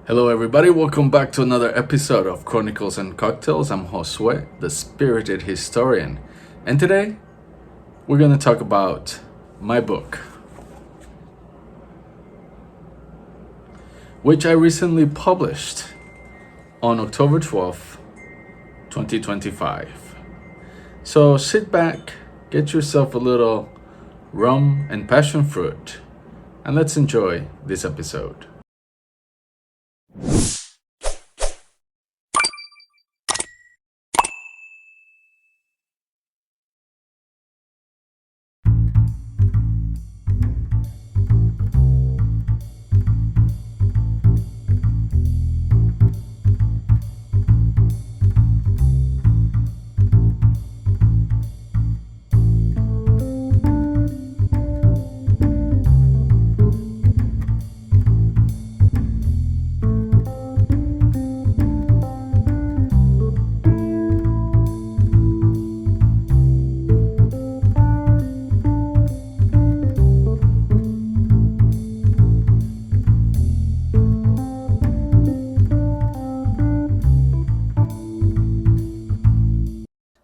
Hello, everybody. Welcome back to another episode of Chronicles and Cocktails. I'm Josué, the spirited historian. And today, we're going to talk about my book, which I recently published on October 12th, 2025. So sit back, get yourself a little rum and passion fruit, and let's enjoy this episode.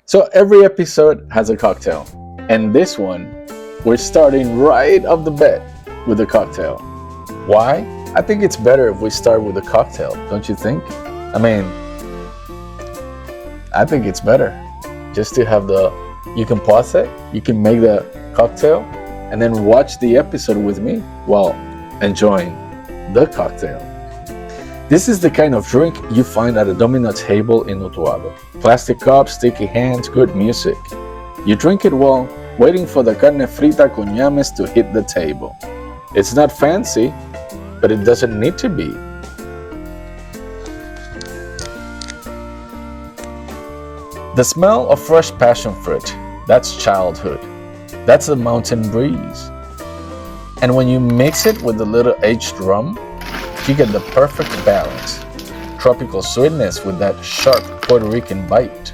So every episode has a cocktail, and this one, we're starting right off the bat with a cocktail. Why? I think it's better if we start with a cocktail, don't you think? I think it's better just to have you can pause it, you can make the cocktail, and then watch the episode with me while enjoying the cocktail. This is the kind of drink you find at a domino table in Utuado. Plastic cups, sticky hands, good music. You drink it while waiting for the carne frita con llames to hit the table. It's not fancy, but it doesn't need to be. The smell of fresh passion fruit, that's childhood. That's the mountain breeze. And when you mix it with a little aged rum, you get the perfect balance. Tropical sweetness with that sharp Puerto Rican bite.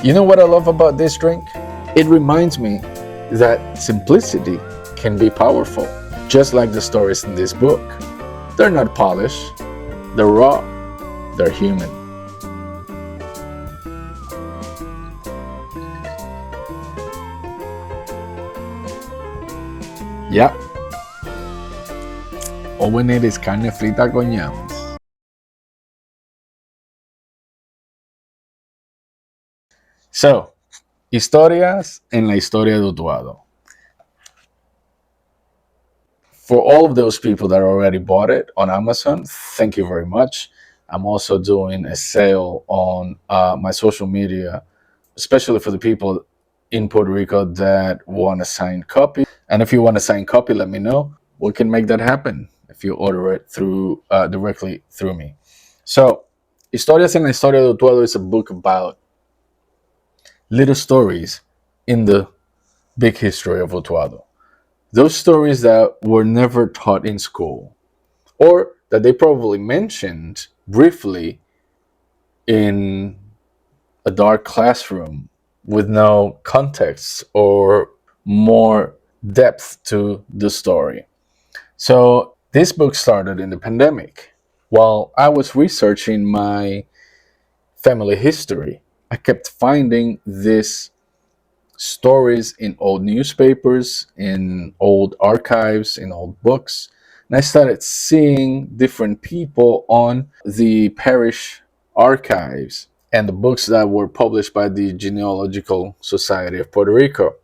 You know what I love about this drink? It reminds me that simplicity can be powerful, just like the stories in this book. They're not polished, they're raw, they're human. Yeah. All we need is carne frita con llamas. So, Historias en la Historia de Utuado. For all of those people that already bought it on Amazon, thank you very much. I'm also doing a sale on my social media, especially for the people in Puerto Rico that want a signed copy. And if you want a signed copy, let me know. We can make that happen if you order it through directly through me. So, Historias en la Historia de Utuado is a book about little stories in the big history of Utuado. Those stories that were never taught in school, or that they probably mentioned briefly in a dark classroom with no context or more depth to the story. So this book started in the pandemic. While I was researching my family history, I kept finding these stories in old newspapers, in old archives, in old books. And I started seeing different people on the parish archives and the books that were published by the Genealogical Society of Puerto Rico.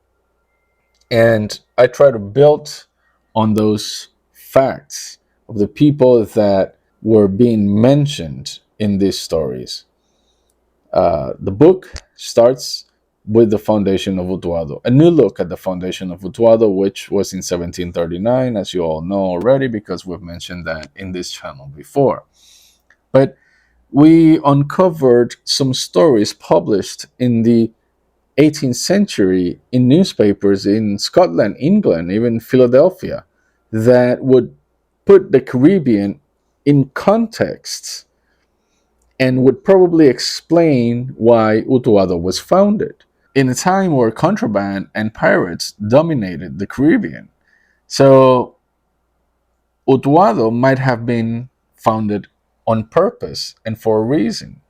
And I try to build on those facts of the people that were being mentioned in these stories. The book starts with the foundation of Utuado, a new look at the foundation of Utuado, which was in 1739, as you all know already, because we've mentioned that in this channel before. But we uncovered some stories published in the 18th century in newspapers in Scotland, England, even Philadelphia, that would put the Caribbean in context and would probably explain why Utuado was founded in a time where contraband and pirates dominated the Caribbean. So Utuado might have been founded on purpose and for a reason.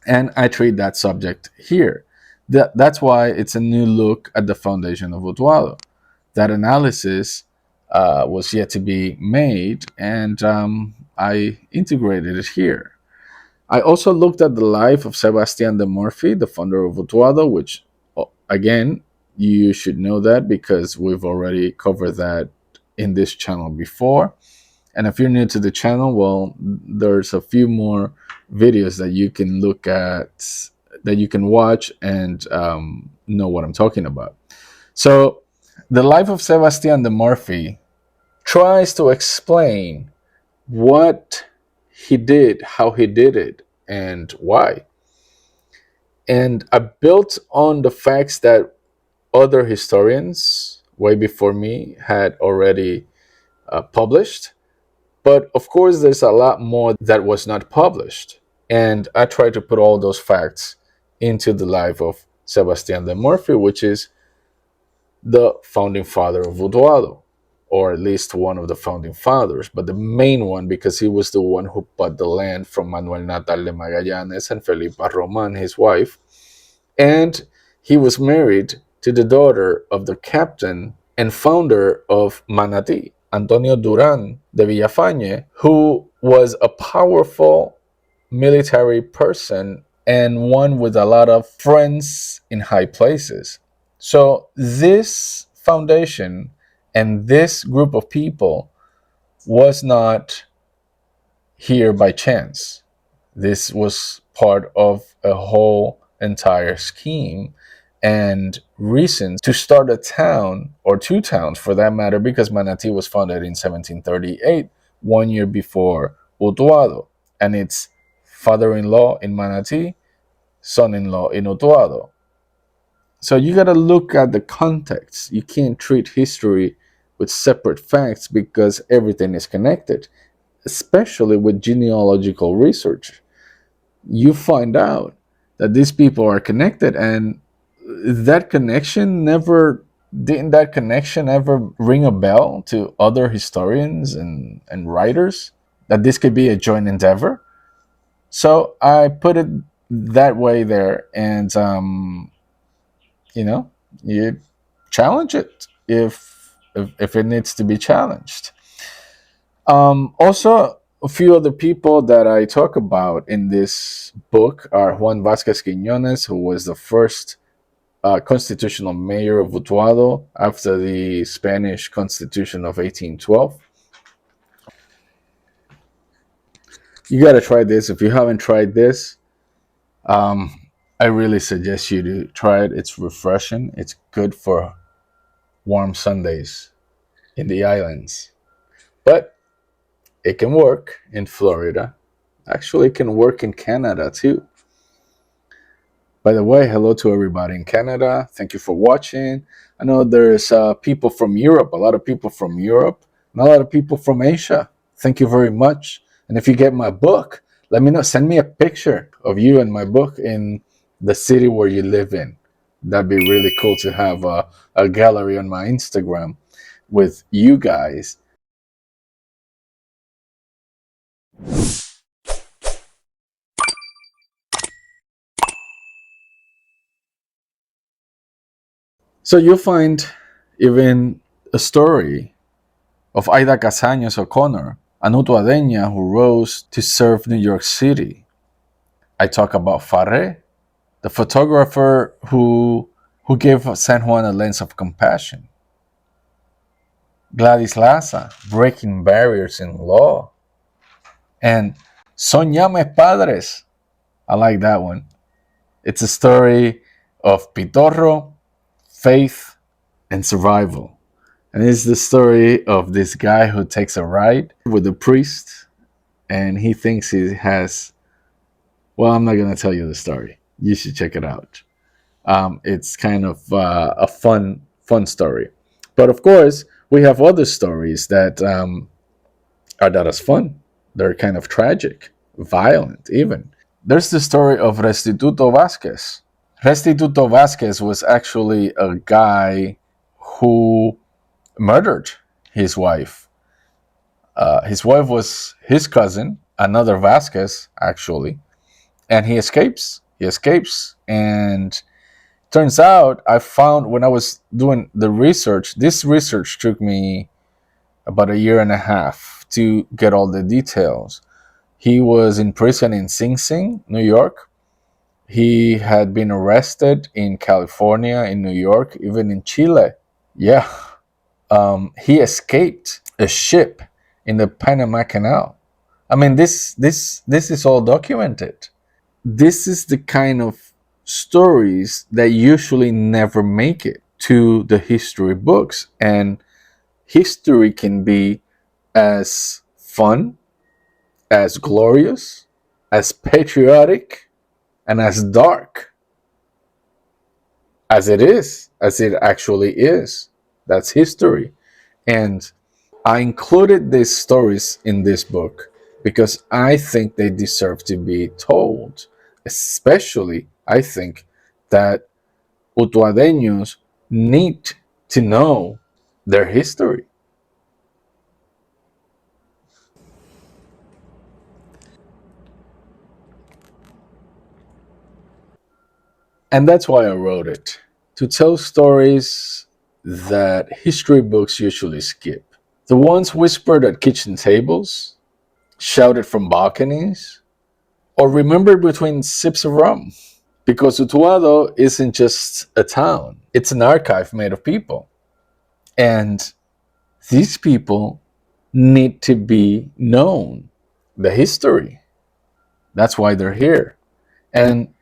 And I treat that subject here. That's why it's a new look at the foundation of Utuado. That analysis was yet to be made, and I integrated it here. I also looked at the life of Sebastian de Murphy, the founder of Utuado, which, again, you should know that because we've already covered that in this channel before. And if you're new to the channel, well, there's a few more videos that you can look at, that you can watch and know what I'm talking about. So, the life of Sebastian de Murphy tries to explain what he did, how he did it, and why. And I built on the facts that other historians, way before me, had already published. But of course, there's a lot more that was not published. And I try to put all those facts into the life of Sebastian de Murphy, which is the founding father of Utuado, or at least one of the founding fathers, but the main one because he was the one who bought the land from Manuel Natal de Magallanes and Felipa Roman, his wife. And he was married to the daughter of the captain and founder of Manatí, Antonio Duran de Villafañe, who was a powerful military person and one with a lot of friends in high places. So this foundation and this group of people was not here by chance. This was part of a whole entire scheme and reason to start a town, or two towns for that matter, because Manatí was founded in 1738, 1 year before Utuado, and its father-in-law in Manatí, son-in-law in Utuado. So you got to look at the context. You can't treat history with separate facts because everything is connected, especially with genealogical research. You find out that these people are connected, and that connection never didn't that connection ever ring a bell to other historians and writers that this could be a joint endeavor. So I put it that way there, and you know, you challenge it if it needs to be challenged. Also, a few other people that I talk about in this book are Juan Vázquez Quiñones, who was the first constitutional mayor of Utuado after the Spanish Constitution of 1812. You got to try this. If you haven't tried this, um, I really suggest you to try it. It's refreshing. It's good for warm Sundays in the islands. But it can work in Florida. Actually, it can work in Canada too. By the way, hello to everybody in Canada. Thank you for watching. I know there's people from Europe, a lot of people from Europe, and a lot of people from Asia. Thank you very much. And if you get my book, let me know. Send me a picture of you and my book in the city where you live in. That'd be really cool to have a gallery on my Instagram with you guys. So you'll find even a story of Aida Casaños O'Connor, an Utuadeña who rose to serve New York City. I talk about Farré, the photographer who gave San Juan a lens of compassion. Gladys Laza, breaking barriers in law. And Soñame Padres. I like that one. It's a story of Pitorro, faith, and survival. And it's the story of this guy who takes a ride with a priest and he thinks he has, well, I'm not going to tell you the story. You should check it out. It's kind of a fun story. But of course, we have other stories that are not as fun. They're kind of tragic, violent, even. There's the story of Restituto Vasquez. Restituto Vasquez was actually a guy who murdered his wife. His wife was his cousin, another Vasquez, actually, and he escapes. He escapes, and turns out I found when I was doing the research. This research took me about a year and a half to get all the details. He was in prison in Sing Sing, New York. He had been arrested in California, in New York, even in Chile. Yeah, he escaped a ship in the Panama Canal. I mean, this is all documented. This is the kind of stories that usually never make it to the history books, and history can be as fun, as glorious, as patriotic, and as dark as it actually is. That's history. And I included these stories in this book because I think they deserve to be told. Especially, I think that Utuadeños need to know their history. And that's why I wrote it, to tell stories that history books usually skip. The ones whispered at kitchen tables, shouted from balconies, or remembered between sips of rum. Because Utuado isn't just a town, it's an archive made of people. And these people need to be known, the history. That's why they're here. And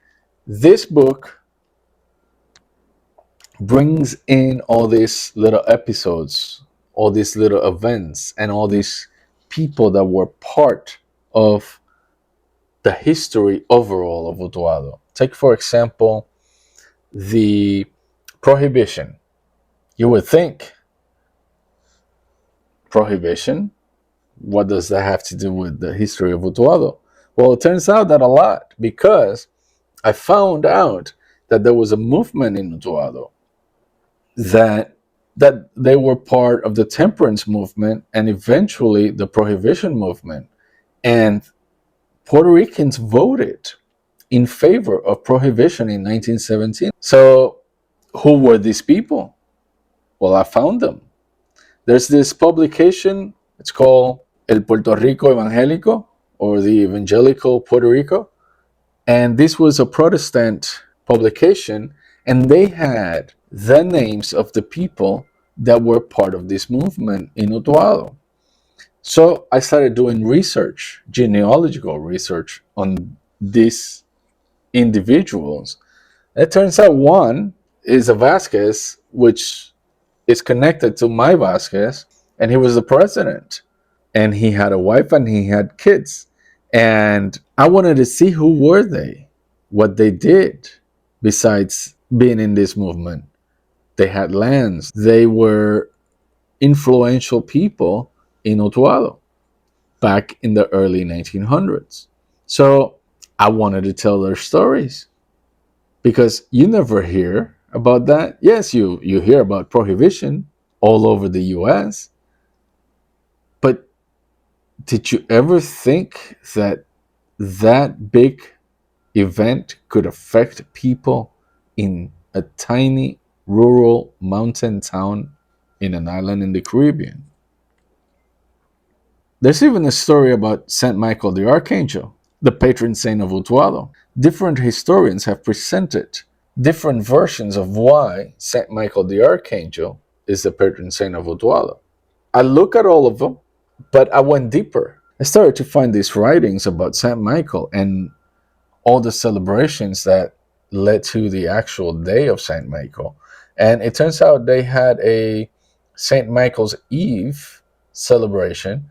this book brings in all these little episodes, all these little events, and all these people that were part of the history overall of Utuado. Take, for example, the prohibition. You would think, prohibition? What does that have to do with the history of Utuado? Well, it turns out that a lot, because I found out that there was a movement in Utuado that they were part of the temperance movement and eventually the prohibition movement. And Puerto Ricans voted in favor of prohibition in 1917. So, who were these people? Well, I found them. There's this publication, it's called El Puerto Rico Evangélico, or the Evangelical Puerto Rico. And this was a Protestant publication, and they had the names of the people that were part of this movement in Utuado. So I started doing research, genealogical research on these individuals. It turns out one is a Vasquez, which is connected to my Vasquez, and he was the president. And he had a wife and he had kids. And I wanted to see who were they, what they did besides being in this movement. They had lands. They were influential people in Utuado back in the early 1900s. So I wanted to tell their stories because you never hear about that. Yes, you hear about prohibition all over the US, but did you ever think that that big event could affect people in a tiny rural mountain town in an island in the Caribbean? There's even a story about Saint Michael the Archangel, the patron saint of Utuado. Different historians have presented different versions of why Saint Michael the Archangel is the patron saint of Utuado. I look at all of them, but I went deeper. I started to find these writings about Saint Michael and all the celebrations that led to the actual day of Saint Michael. And it turns out they had a Saint Michael's Eve celebration.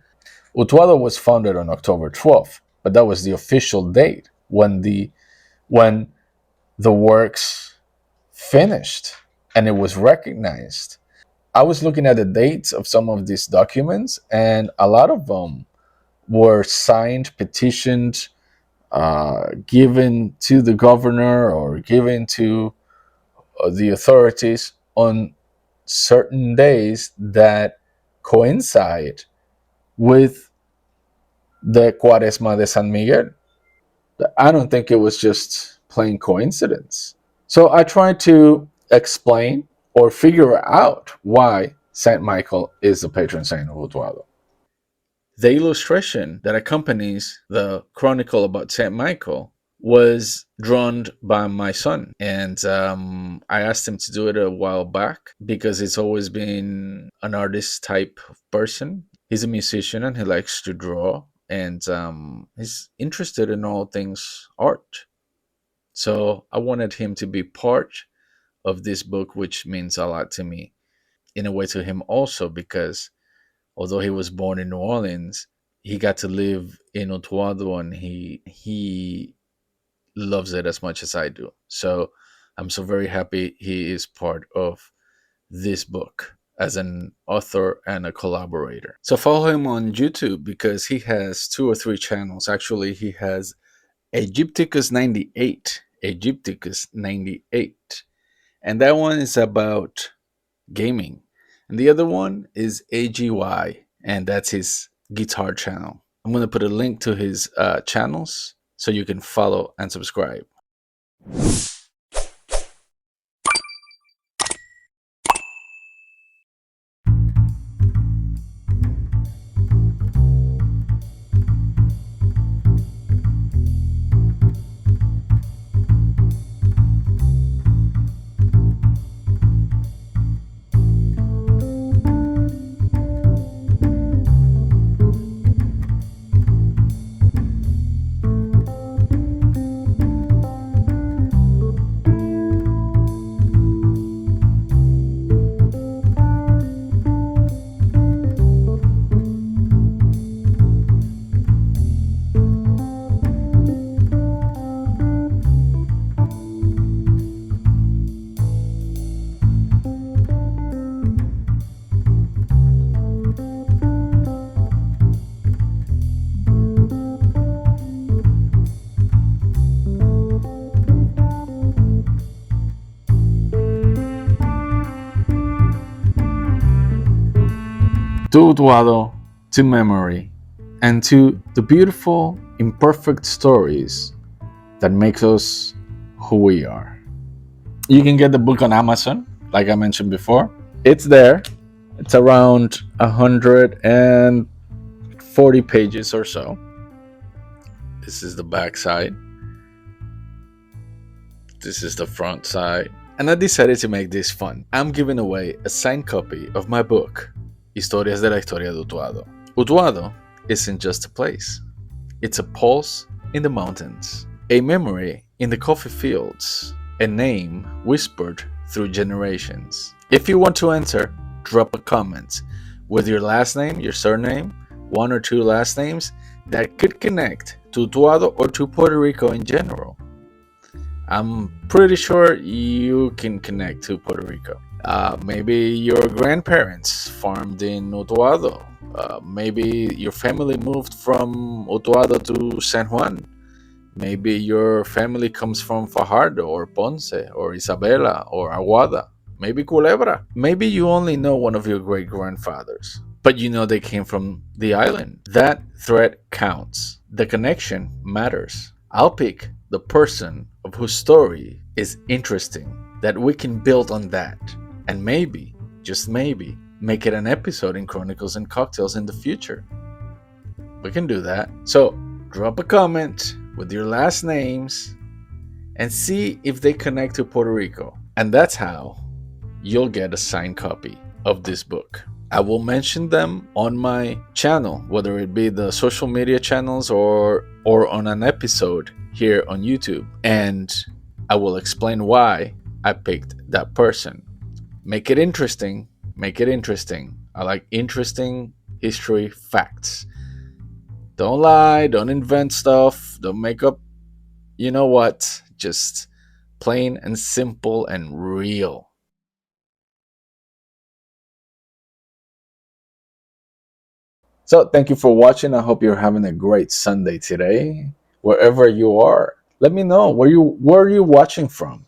Utuado was founded on October 12th, but that was the official date when the works finished and it was recognized. I was looking at the dates of some of these documents, and a lot of them were signed, petitioned, given to the governor or given to the authorities on certain days that coincide with the Cuaresma de San Miguel. I don't think it was just plain coincidence. So I tried to explain or figure out why Saint Michael is the patron saint of Utuado. The illustration that accompanies the chronicle about Saint Michael was drawn by my son, and I asked him to do it a while back because he's always been an artist type of person. He's a musician and he likes to draw, and he's interested in all things art. So I wanted him to be part of this book, which means a lot to me, in a way to him also, because although he was born in New Orleans, he got to live in Utuado, and he loves it as much as I do. So I'm so very happy he is part of this book as an author and a collaborator. So follow him on YouTube because he has two or three channels. Actually, he has Egypticus 98. Egypticus 98. And that one is about gaming. And the other one is AGY, and that's his guitar channel. I'm going to put a link to his channels so you can follow and subscribe. To Utuado, to memory, and to the beautiful, imperfect stories that makes us who we are. You can get the book on Amazon, like I mentioned before. It's there. It's around 140 pages or so. This is the back side. This is the front side. And I decided to make this fun. I'm giving away a signed copy of my book, Historias de la Historia de Utuado. Utuado isn't just a place. It's a pulse in the mountains, a memory in the coffee fields, a name whispered through generations. If you want to enter, drop a comment with your last name, your surname, one or two last names that could connect to Utuado or to Puerto Rico in general. I'm pretty sure you can connect to Puerto Rico. Maybe your grandparents farmed in Utuado. Maybe your family moved from Utuado to San Juan. Maybe your family comes from Fajardo or Ponce or Isabela or Aguada. Maybe Culebra. Maybe you only know one of your great grandfathers, but you know they came from the island. That thread counts. The connection matters. I'll pick the person of whose story is interesting, that we can build on that, and maybe, just maybe, make it an episode in Chronicles and Cocktails in the future. We can do that. So drop a comment with your last names and see if they connect to Puerto Rico. And that's how you'll get a signed copy of this book. I will mention them on my channel, whether it be the social media channels or on an episode here on YouTube. And I will explain why I picked that person. Make it interesting. Make it interesting. I like interesting history facts. Don't lie. Don't invent stuff. Don't make up, you know what? Just Plain and simple and real. So thank you for watching. I hope you're having a great Sunday today. Wherever you are, let me know where are you watching from?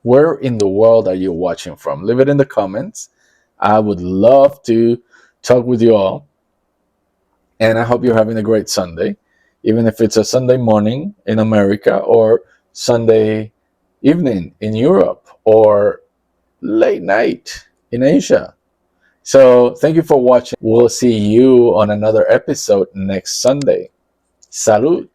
Where in the world are you watching from? Leave it in the comments. I would love to talk with you all. And I hope you're having a great Sunday, even if it's a Sunday morning in America or Sunday evening in Europe or late night in Asia. So thank you for watching. We'll see you on another episode next Sunday. Salud.